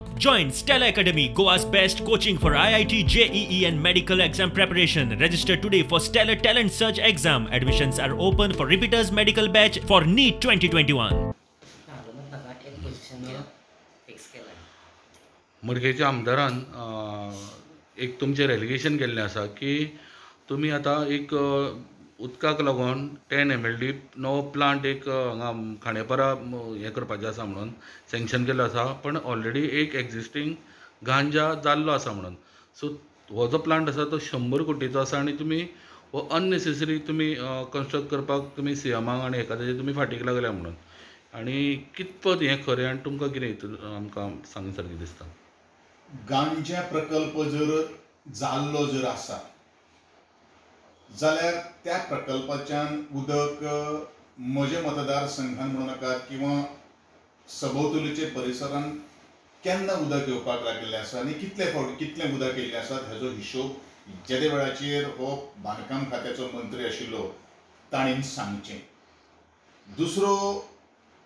Join Stella Academy, Goa's best coaching for IIT, JEE and medical exam preparation. Register today for Stellar Talent Search exam. Admissions are open for repeaters medical batch for NEET 2021. मडकेच्या आमदारान एक तुमचे relegation केल्लें आसा की तुमी आतां एक उदकाक लागून 10 MLD नवो प्लांट एक हांगा खांडेपारा हें करपाचें आसा म्हणून सँक्शन केल्लो आसा, पण ऑलरेडी एक एक्जिस्टींग गांजा जाल्लो आसा म्हणून. सो हो जो प्लांट आसा तो 100 कोटीचो आसा आनी तुमी हो अननेसेसरी तुमी कन्स्ट्रक्ट करपाक तुमी सीएमाक आनी एखाद्याचे तुमी फाटीक लागल्या म्हणून. आनी कितपत हें खरें आनी तुमकां कितें हितून आमकां सांगूंक सारकें दिसता? गांजा प्रकल्प जर जाल्लो जर आसा जाल्यार त्या प्रकल्पाच्यान उदक म्हजे मतदारसंघान म्हणू नाका किंवा सभोवतलीचे परिसरान केन्ना उदक येवपाक लागलेलें आसा आनी कितलें उदक येयल्लें आसा हाजो हिशोब जे वेळाचेर हो बांदकाम खात्याचो मंत्री आशिल्लो ताणें सांगचें. दुसरो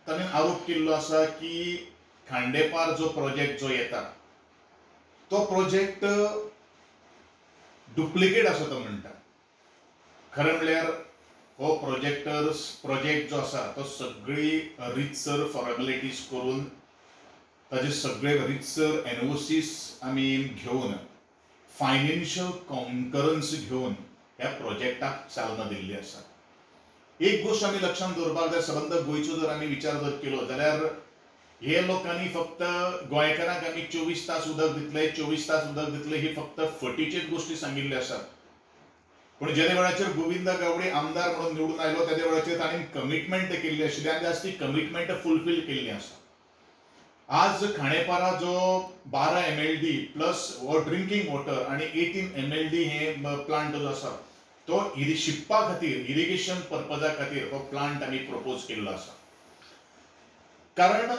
ताणें आरोप केल्लो आसा की खांडेपार जो प्रोजेक्ट जो येता तो प्रोजेक्ट डुप्लिकेट आसा तो म्हणटा. खरें म्हळ्यार हो प्रोजेक्ट जो आसा तो सगळी रितसर फॉर्मेलिटीज करून ताजे सगळे रितसर एनओसीस आमी घेवन फायनान्शियल कॉन्करन्स घेवन ह्या प्रोजेक्टाक चालना दिल्ली आसा. एक गोष्ट आमी लक्षांत दवरपाक जाय, सबंद गोंयचो जर आमी विचार जर केलो जाल्यार हे लोकांनी फक्त गोंयकारांक आमी 24 तास उदक दितले 24 तास उदक दितले ही फक्त फटीच्योच गोष्टी सांगिल्ल्यो आसात. पण जे वेळाचेर गोविंद गावडे आमदार म्हणून निवडून आयलो त्या वेळाचेर ताणें कमिटमेंट केल्ली आशिल्ली आनी आज ती कमिटमेंट फुलफील केल्ली आसा. आज खांडेपारा जो 12 MLD प्लस हो ड्रिंकींग वॉटर आनी 18 MLD हे प्लांट जो आसा तो शिंपपा खातीर इरिगेशन पर्पजा खातीर हो प्लांट आमी प्रपोज केल्लो आसा. कारण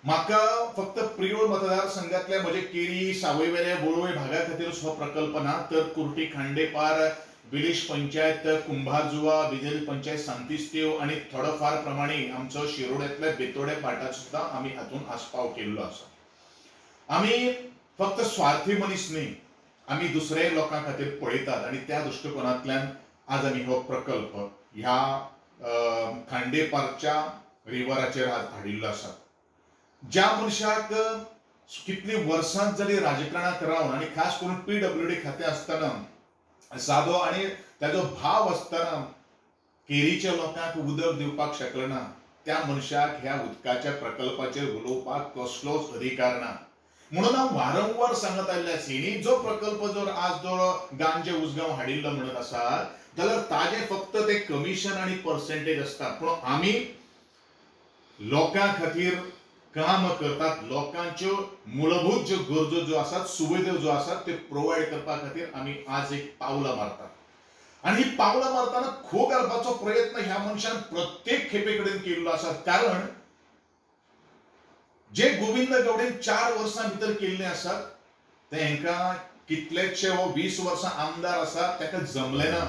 म्हाका फक्त प्रियोळ मतदारसंघातल्या म्हजे केरी सावयवेले वळवय भागा खातीरच हो प्रकल्प ना, तर कुर्टी खांडेपार विलेज पंचायत कुंभारजुवा बिजेल पंचायत सांतिस्तेव आनी थोडोफार प्रमाणे आमचो शिरोड्यातल्या बेतोडे पाटात सुद्दां आमी हातून आस्पाव केल्लो आसा. आमी फक्त स्वार्थी मनीस न्ही, आमी दुसऱ्या लोकां खातीर पळयतात आनी त्या दृश्टिकोनांतल्यान आज आमी हो प्रकल्प ह्या खांडेपारच्या रिव्हराचेर आज हाडिल्लो आसा. ज्या मनशाक कितली वर्सां जाली राजकारणांत रावन आनी खास करून PWD खातें आसतना सादो आनी ताजो भाव आसतना केरीच्या लोकांक उदक दिवपाक शकलो ना, त्या मनशाक ह्या उदकाच्या प्रकल्पाचेर उलोवपाक कसलोच अधिकार ना. म्हणून हांव वारंवार सांगत आयिल्लें आसा जो प्रकल्प जर आज जो गांजे उसगांव हाडिल्लो म्हणत आसा जाल्यार ताजें फक्त ते कमिशन आनी पर्सेंटेज आसता, पूण आमी लोकां खातीर काम करतात. लोकांच्यो मूलभूत ज्यो गरजो ज्यो आसात सुविधा ज्यो आसात ते प्रोवायड करपा खातीर आमी आज एक पावलां मारतात. आनी ही पावलां मारतना खो घालपाचो प्रयत्न ह्या मनशान प्रत्येक खेपे कडेन केल्लो आसा. कारण जे गोविंद गावडेन 4 वर्सां भितर केल्ले आसात तेंकां कितलेशे हो 20 वर्सां आमदार आसा ताका जमलें ना.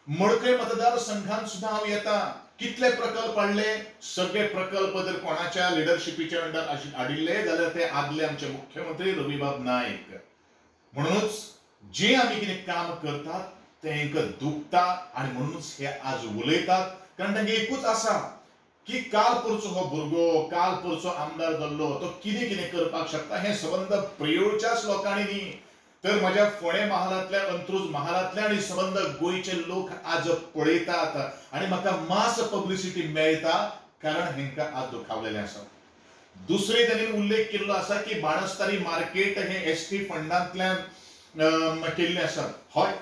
मडकय मतदारसंघात सुद्दां हांव येता, कितले प्रकल्प हाडले, सगळे प्रकल्प जर कोणाच्या लिडरशिपीच्या अंडर हाडिल्ले जाल्यार ते आदले आमचे मुख्यमंत्री रविबाब नायक. म्हणूनच जे आमी कितें काम करतात तेंकां दुखता आनी म्हणूनच हे आज उलयतात. कारण तांगे एकूच आसा की काल परचो हो भुरगो काल परचो आमदार जाल्लो तो कितें कितें करपाक शकता हें सबंद प्रियोळच्याच लोकांनी न्ही, तर माझ्या फोंडे महालांतल्या अंत्रुज महालांतल्या आनी सबंद गोंयचे लोक आज पळयतात आनी म्हाका मास पब्लिसिटी मेळटा कारण हेंकां आज दुखावलेलें आसा. दुसरे ताणें उल्लेख केल्लो आसा की बाणस्तारी मार्केट हे ST फंडांतल्यान केल्लें आसा. हय,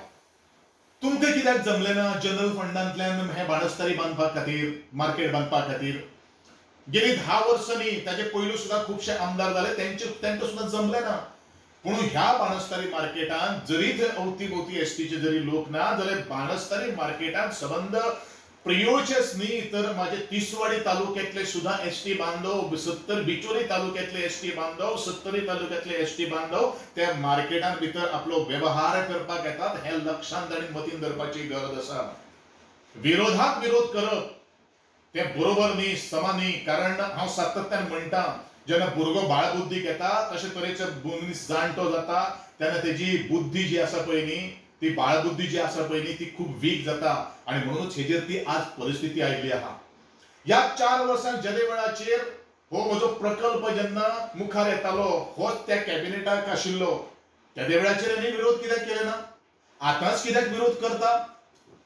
तुमकां कित्याक जमलें ना जनरल फंडांतल्यान हे बाणस्तारी बांदपा खातीर मार्केट बांदपा खातीर? गेली 10 वर्सां न्ही, ताचे पयलू सुद्दां खुबशे आमदार जाले, तांकां सुद्दां जमलें ना. पूण ह्या बाणस्तारी मार्केटान जरी थंय अवती STचे जरी लोक ना जाल्यार बाणस्तारी मार्केटान सबंद प्रियोळचेच न्ही तर माझे तिसवाडी तालुक्यातले सुद्दां ST बांधव, 70 बिचोली तालुक्यातले ST बांधव, 70 तालुक्यातले ST बांधव त्या मार्केटान भितर आपलो व्यवहार करपाक येतात. हे लक्षांत आनी मतीन धरपाची गरज आसा. विरोधाक विरोध करप ते बरोबर न्ही, समान न्ही. कारण हांव सातत्यान म्हणटा जेन्ना भुरगो बाळबुद्दीक येता तशे तरेचो मनीस जाणटो जाता तेन्ना तेजी बुद्धी जी आसा पळय न्ही ती बाळबुद्धी जी आसा पळय न्ही ती खूब वीक जाता आनी म्हणूनच हेजेर ती आज परिस्थिती आयिल्ली आहा. ह्या 4 वर्सांक जेदे वेळाचेर हो म्हजो प्रकल्प जेन्ना मुखार येतालो होच त्या कॅबिनेटाक आशिल्लो तेदे वेळाचेर आनी विरोध कित्याक केले ना? आतांच कित्याक विरोध करता?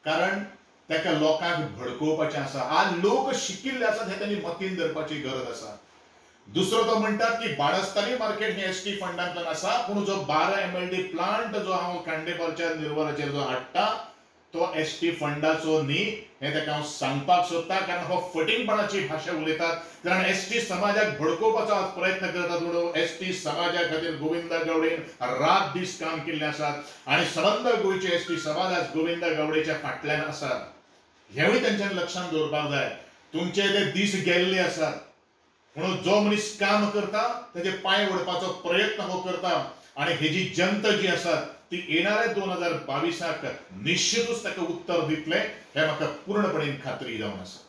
कारण ताका लोकांक भडकोवपाचें आसा. आज लोक शिकिल्ले आसात हे तांणी मतीन धरपाची गरज आसा. दुसरो तो म्हणटात की बाणस्तारी मार्केट हे एसटी फंडांतल्यान आसा पूण जो 12 MLD प्लांट जो हांव खांडेपारच्या निर्वराचेर जो हाडटा तो एसटी फंडाचो न्ही हे ताका हांव सांगपाक सोदता. कारण हो फटिंगपणाची भाशा उलयतात. कारण एसटी समाजाक भडकोवपाचो आज प्रयत्न करतात म्हणून एसटी समाजा खातीर गोविंदा गावडेन रात दीस काम केल्ले आसात आनी सबंद गोंयचे एसटी समाज आज गोविंदा गावडेच्या फाटल्यान आसात. हेवूय तांच्यानी लक्षांत दवरपाक जाय. तुमचे ते दीस गेल्ले आसात म्हणून जो मनीस काम करता ताचे पांय ओडपाचो प्रयत्न हो करता आनी हेजी जनता जी आसा ती येणाऱ्या 2022 निश्चितूच ताका उत्तर दितले हे म्हाका पूर्णपणे खात्री जावन आसा.